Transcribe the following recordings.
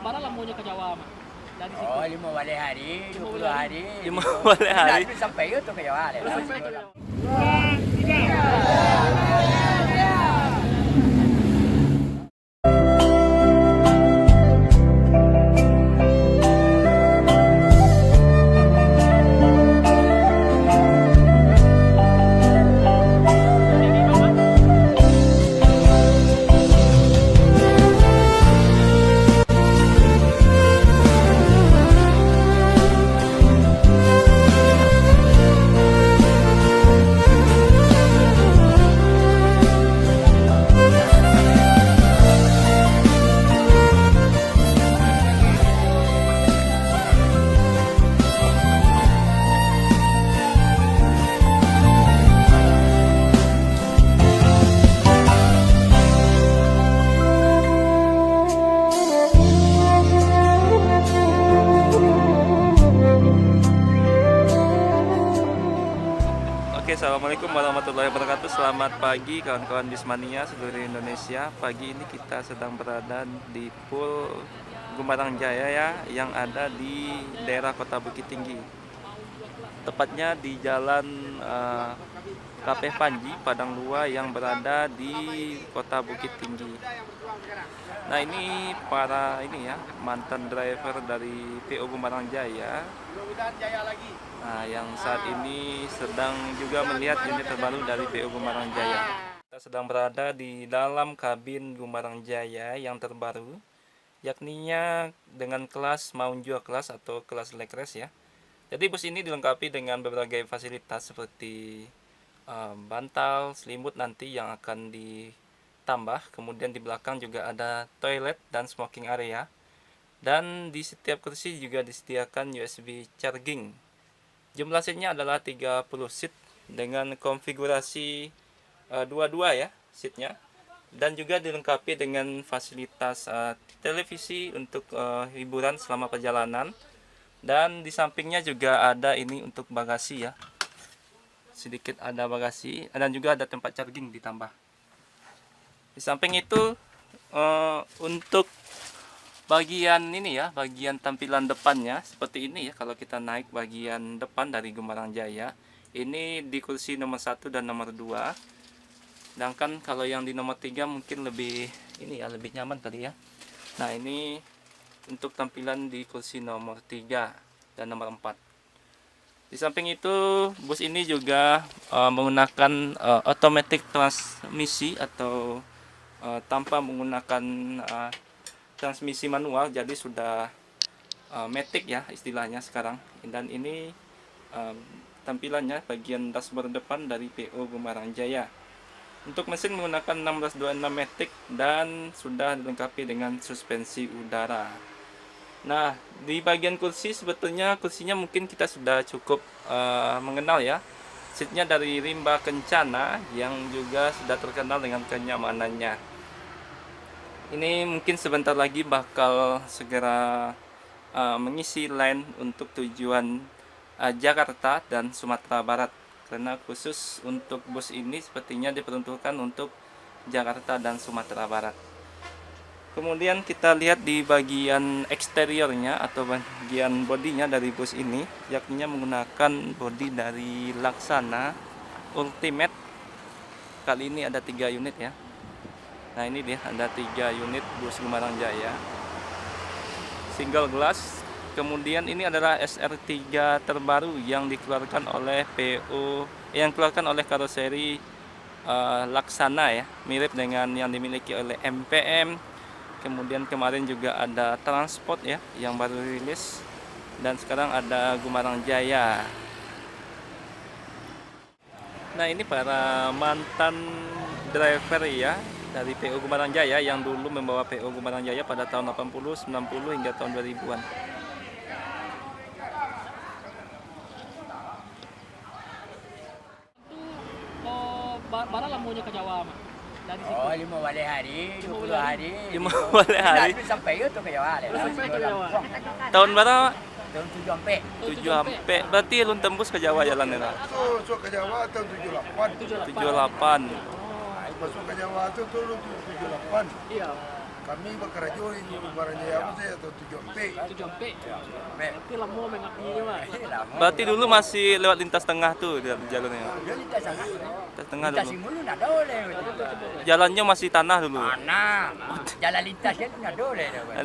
Bara lah maunya ke Jawa mah. Dari situ. Oh, 5 balik hari, 20 hari. 5 balik hari. Nanti sampai itu ke Jawa. Sampai ke Jawa. Oke, assalamualaikum warahmatullahi wabarakatuh. Selamat pagi kawan-kawan Bismania seluruh Indonesia. Pagi ini kita sedang berada di Pool Gumarang Jaya ya, yang ada di daerah Kota Bukit Tinggi. Tepatnya di Jalan Kafe Panji Padang Lua yang berada di Kota Bukit Tinggi. Nah, ini para mantan driver dari PO Gumarang Jaya. Nah, yang saat ini sedang juga melihat unit terbaru dari PO Gumarang Jaya. Kita sedang berada di dalam kabin Gumarang Jaya yang terbaru, yakninya dengan kelas Maunjua kelas atau kelas leg race ya. Jadi bus ini dilengkapi dengan berbagai fasilitas seperti bantal, selimut nanti yang akan ditambah. Kemudian di belakang juga ada toilet dan smoking area. Dan di setiap kursi juga disediakan USB charging. Jumlah seatnya adalah 30 seat dengan konfigurasi dua-dua ya seatnya. Dan juga dilengkapi dengan fasilitas televisi untuk hiburan selama perjalanan. Dan di sampingnya juga ada ini untuk bagasi ya. Sedikit ada bagasi dan juga ada tempat charging ditambah. Di samping itu untuk bagian ini ya, bagian tampilan depannya seperti ini ya. Kalau kita naik bagian depan dari Gumarang Jaya, ini di kursi nomor 1 dan nomor 2. Sedangkan kalau yang di nomor 3 mungkin lebih ini ya, lebih nyaman kali ya. Nah, ini untuk tampilan di kursi nomor 3 dan nomor 4. Di samping itu, bus ini juga menggunakan automatic transmisi atau tanpa menggunakan transmisi manual, jadi sudah matic ya istilahnya sekarang. Dan ini tampilannya bagian dashboard depan dari PO Gumarang Jaya. Untuk mesin menggunakan 1626 matic dan sudah dilengkapi dengan suspensi udara. Nah, di bagian kursi sebetulnya kursinya mungkin kita sudah cukup mengenal ya. Seatnya dari Rimba Kencana yang juga sudah terkenal dengan kenyamanannya. Ini mungkin sebentar lagi bakal segera mengisi line untuk tujuan Jakarta dan Sumatera Barat. Karena khusus untuk bus ini sepertinya diperuntukkan untuk Jakarta dan Sumatera Barat. Kemudian kita lihat di bagian eksteriornya atau bagian bodinya dari bus ini, yakni menggunakan bodi dari Laksana Ultimate. Kali ini ada 3 unit ya. Nah, ini dia ada 3 unit bus Gumarang Jaya single glass. Kemudian ini adalah SR3 terbaru yang dikeluarkan oleh PO, yang dikeluarkan oleh karoseri Laksana ya, mirip dengan yang dimiliki oleh MPM. Kemudian kemarin juga ada Transport ya yang baru rilis, dan sekarang ada Gumarang Jaya. Nah, ini para mantan driver ya dari PO Gumarang Jaya yang dulu membawa PO Gumarang Jaya pada tahun 80, 90 hingga tahun 2000-an. Bara lah maunya ke Jawa mah. Dari situ. Oh, 5 balik hari, 20 hari. 5 balik hari. Nanti sampai itu ke Jawa. Sampai ke Jawa. Tahun berapa? Tahun 7 sampai. 7 sampai. Berarti lu tembus ke Jawa jalan ya? Masuk ke Jawa tahun 78. 78. Masuk ke Jawa itu dulu 78. Iya. Kami bekerja di Gumarang Jaya apa sih atau 7MP. Tujuh P. Sampai. Tapi lama mengapinya mah. Lama. Berarti dulu masih lewat lintas tengah tuh jalurnya. Dia lintas sana. Lintas tengah Lintas dulu. Simulu nak boleh. Jalannya masih tanah dulu. Tanah. Jalan lintasnya tu nak boleh dah.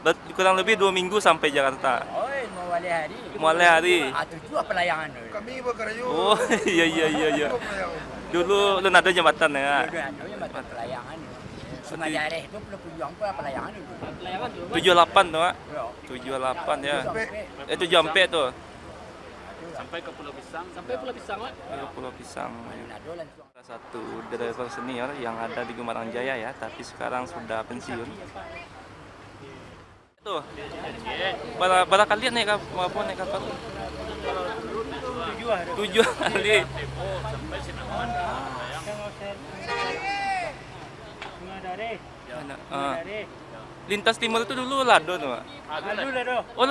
Berarti kurang lebih 2 minggu sampai Jakarta. Oi, mau wali hari. Mulai hari. Tujuh apa layangan tu? Kami bekerja. Oh iya. Cukup layangan. Dulu lu ada jembatan ya. Dua yang macam pelayangan. Sungai Jareh tu perlu pejuang apa pelayangan itu. Layangan tuh. 78 tuh, Mak. Ya. 78 ya. Sampai. 7 sampai tuh. Sampai ke Pulau Pisang. Sampai Pulau Pisang lah. Pulau Pisang. Nak dua langsung. Salah satu driver senior yang ada di Gumarang Jaya ya, tapi sekarang sudah pensiun. Tuh. Berapa kali naik kapal? 7 kali. Lintas timur itu dulu Lado tuh, Pak. Oh,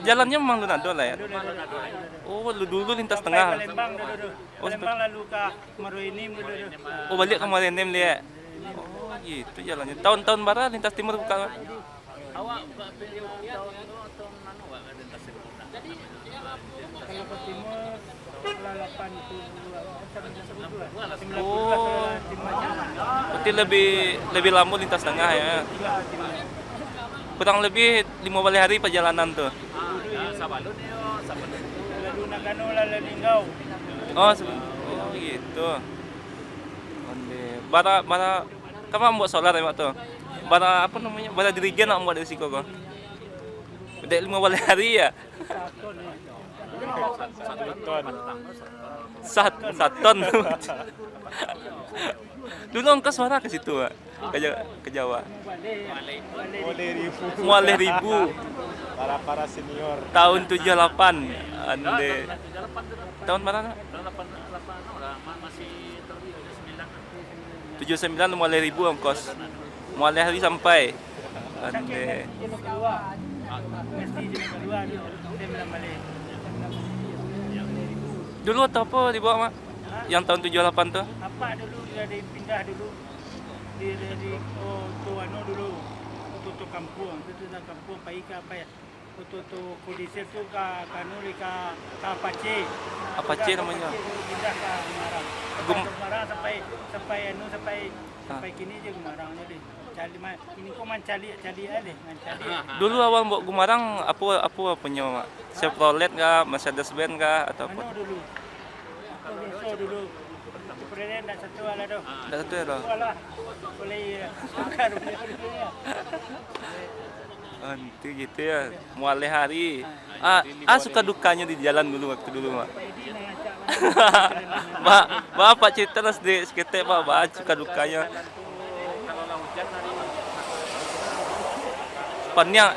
jalannya memang Lunado lah ya. Oh, dulu lintas tengah. Oh, Palembang lalu ke Maroinim dulu. oh balik ke Marenem dia. Oh, gitu jalannya. Tahun-tahun berapa lintas timur buka? Awak buka periode tahun anu Pak lintas timur. Jadi Kalau ke timur 82 Oh, berarti lebih lama lintas tengah ya. Kurang lebih 5 hari perjalanan tuh. Sabalun yo, Sabalun. lalu Nagano lalu Linggau. Oh, gitu. Onde. Bara kamu buat solar ya waktu. Bara apa namanya? Bara dirigen nak buat dari siko kok. Udah 5 hari ya. Satu ton. Dulu ongkos suara ke situ, Pak. Ke Jawa. Mualih ribu. Para senior. Tahun 78. Ande. Tahun berapa? Masih 79 mualih ribu ongkos. Mualih hari sampai. Ande. Mesti di kedua dia bilang balik. Dulu atau apa dibawa, Mak? Yang tahun 78 tuh? Apa dulu dia dipindah dulu di Tuano dulu untuk kampung Paika apa ya untuk kudisir tu ke Kanuri ke Apache. Apache namanya? Pindah ke Semarang. Semarang sampai kini je Semarang ni. Cali ini kau mencari ada. Dulu awal mau Gumarang apa punya, Mak? Chevrolet kah, Mercedes Benz kah atau apa? Anu dulu. Aku dulu. Presiden dah satu ala tu. Dah satu ya, loh. Alah. Boleh akar boleh. Nanti gitu ya, mualih hari. Suka dukanya di jalan dulu waktu dulu, Mak. Bapak cerita lah sedikit, Pak, suka dukanya. Pannya,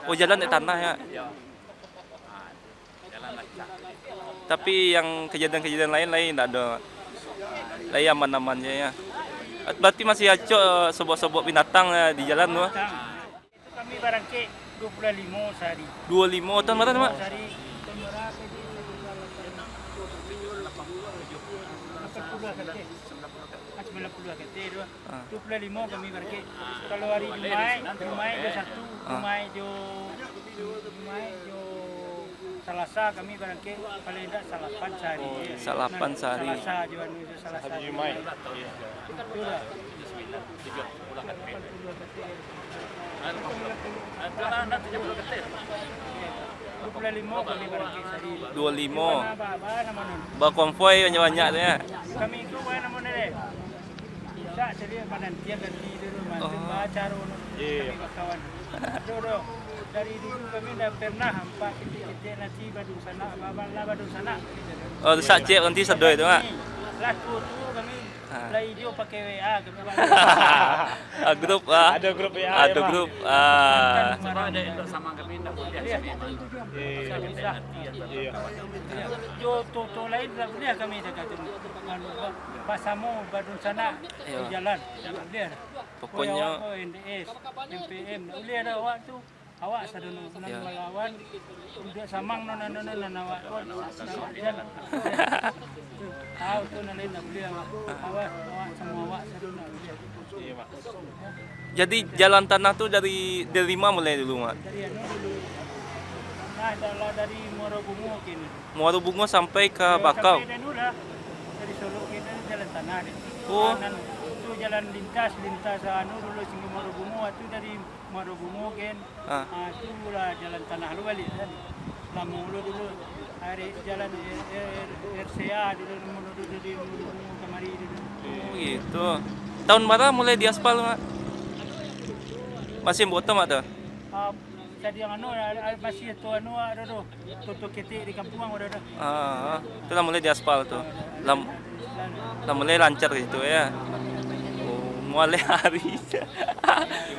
oh jalan di tanah ya. Tapi yang kejadian-kejadian lain tak ada. Lain aman-amannya ya. Berarti masih acok sobok-sobok binatang di jalan tuh. Kami barangke 25 sehari. 25 tahun berapa, Mak? Sehari berapa di 90 kete 25 kami barangke. Kalau hari Jumaat do 1, Jumaat do Selasa kami barangke paling tidak salapan sehari. Salapan sehari. Selasa jual itu Selasa. Jumaat. Itulah. 25 kami barangke sehari. 25. Apa nama nun? Berkonvoy banyak-banyak tu ya. Kami itu apa nama nun? Bisa jadi penantian ganti dulu mantu baca nun. Kami kawan. Dulu dari dulu kami dah pernah hampa kita nanti Badung sana, Badung sana. Oh, sak cek nanti sedoi tu, Mak. Lah tu kami play hijau pakai WA kami. Grup Ada grup ya. Ada grup ada yang sama kami nak boleh Iya. Jo to lain tak boleh kami dekat tu. Pasamu Badung sana di jalan. Tak boleh. Pokoknya NDS, MPM, boleh ada awak tu. Awak sadunu melawan udah samang awak tahu tu nalin nak boleh awak semua awak saruna. Iya, Mak. Jadi jalan tanah tuh dari mana mulai dulu, Mak? Dari anu dulu. Nah, adalah dari Morobungo kini. Muara Bungo sampai ke Bakau. Sampai dulu lah. Dari Solo kita jalan tanah deh. Oh. Kanan itu jalan lintas anu dulu sehingga Morobungo itu dari Morobungo kan. Ah. Itu lah jalan tanah lu balik kan. Lama dulu hari jalan RCA dulu menuju dari Morobungo kemari dulu. Oh, gitu. Tahun berapa mulai diaspal, Mak? Masih botol, Mak tuh? Tadi yang anu masih itu anu ada tu tutup ketik di kampung ada. Itu lah mulai diaspal tuh. Lah mulai lancar gitu ya. Oh, mulai hari.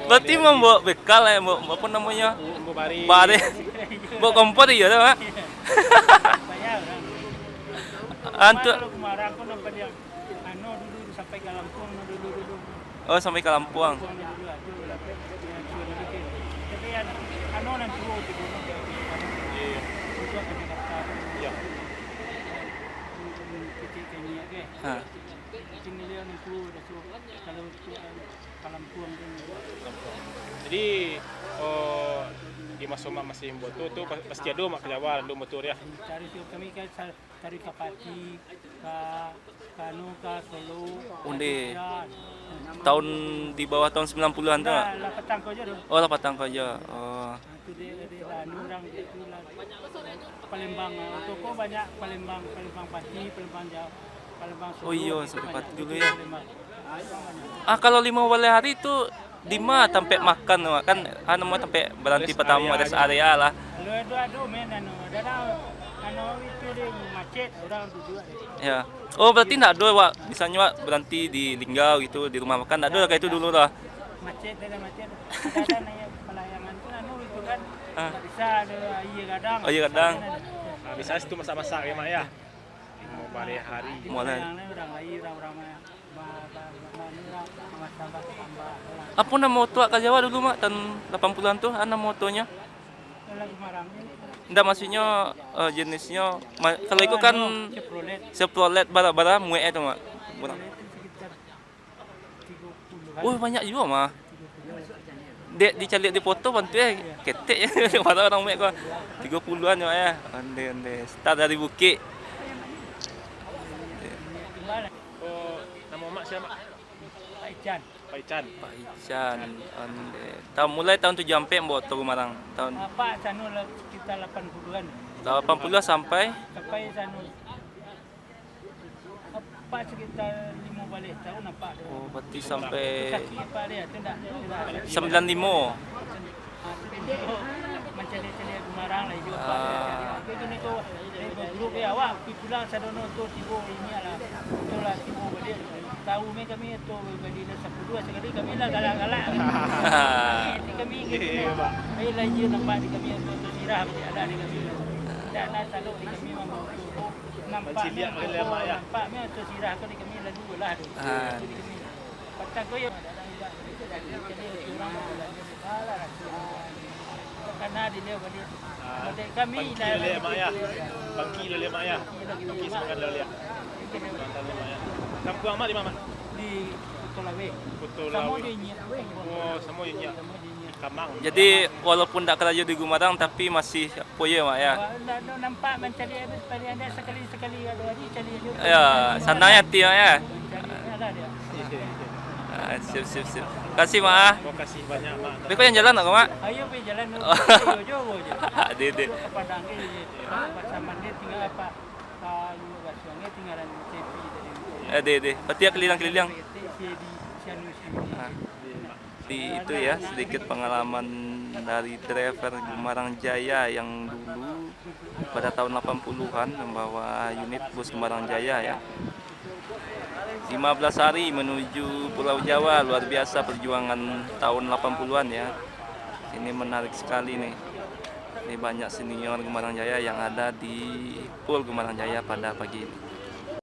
Berarti membawa bekal ya, bawa apa namanya? Bu Bari. Bare. Bawa kompor ya, Mak. Bayar orang. Antuk. Kalau kemarin aku nampak yang anu dulu sampai ke Lampung dulu. Oh, sampai ke Lampung. Tapi anu nanti di gunung. Iya. Itu akan Jakarta. Iya. Ketik ini aja. Hah. Sini dia nanti kalau ke Lampung tu. Jadi di Masoma masih buat tu pasti ada mak Jawa lu motor ya. Cari kami kan cari ke Pati, ke Kanu, ke Solo. Undi. Ya. Tahun di bawah tahun 90-an tuh, Mak? Lah petang kau je tu. Oh, lah Patang aja. Oh. Itu dia anu orang itu lah Palembang. Toko banyak Palembang Pati, Palembang Jawa, Palembang Solo. Oh iya, itu sampai banyak. Pati dulu ya. Palembang. Banyak. Kalau 5 wali hari itu di mana tempat makan, Mak? Kan anu mau tempat berhenti Rest pertama area rest area lah. Kalau ada men anu itu dia macet orang duduk. Ya. Oh, berarti enggak ada, Wak. Misalnya, Wak, berhenti di Linggau gitu, di rumah makan, enggak ada kayak itu dulu lah. Macet. Ada nanya pelayangan tu anu itu kan. Ah. Tak bisa ada iya kadang. Oh, iya kadang. Nah, bisa itu masak-masak ya mak ya. Mau Bari hari. Mulai. Orang lain orang tambah. Apa nama motor Kak Jawa dulu, Mak? Tahun 80-an tuh, ana motonya? Lagi marang. Enggak, maksudnya jenisnya kalau itu kan Chevrolet. Chevrolet bara-bara mue itu, Mak. Berapa? Sekitar 30-an. Oh, banyak juga, Mak. Dek dicari di foto bantu ya, ketek ya. Pada orang mue kok 30-an ya, Mak ya. Ande. Start dari Bukit. Oh, nama mak siapa mak? Pak Ican. Pak Ican. Pak Ican. Ande. Mulai tahun 7 sampai mbok turu Marang. Tahun Pak Sanu sekitar 80-an. 80 sampai Sampai Sanu. Pak sekitar 15 tahun apa? oh, berarti sampai Kaki apa dia? Tu tak. 95. Mencari-cari Gumarang lah juga Pak. Itu ni tu grup dia awak pergi pulang sadono tu tibo ini lah. Itulah tibo balik. Tahu kami tu bagi dah 12 sekali kami lah galak-galak. Kami gitu. Ai lagi nampak di kami tu sirah ada di kami. Dan nak saluk di kami memang nampak nampaknya tu sirah tu di kami lalu lah tu. Di kami. Patang ko ya. Jadi orang lah. Karena dia balik. Balik kami Bangki lele mak ya. Bangki lele mak ya. Bangki semangat lele ya. Kampung mak di mana? Di Kutulawe. Kutulawe. Sama dia Oh, sama ya. Kamang. Jadi walaupun tak kerja di Gumarang tapi masih poye, Mak ya. Nampak mencari habis pada anda sekali ada lagi cari juga. Ya, sananya Tia ya. Ada dia. Sip. Kasih, Mak. Terima kasih banyak mak. Tapi kau yang jalan tak, Mak? Ayo pergi jalan dulu. Ayo jauh je. Dede. Ke Padang ni bersama dia tinggal apa? Kalau Baswange tinggalan CP tadi. Dede. Berarti ya keliling-keliling. Sianu. Di itu ya sedikit pengalaman dari driver Gumarang Jaya yang dulu pada tahun 80-an membawa unit bus Gumarang Jaya ya. 15 hari menuju Pulau Jawa, luar biasa perjuangan tahun 80-an ya. Ini menarik sekali nih. Ini banyak senior Gumarang Jaya yang ada di Pool Gumarang Jaya pada pagi ini.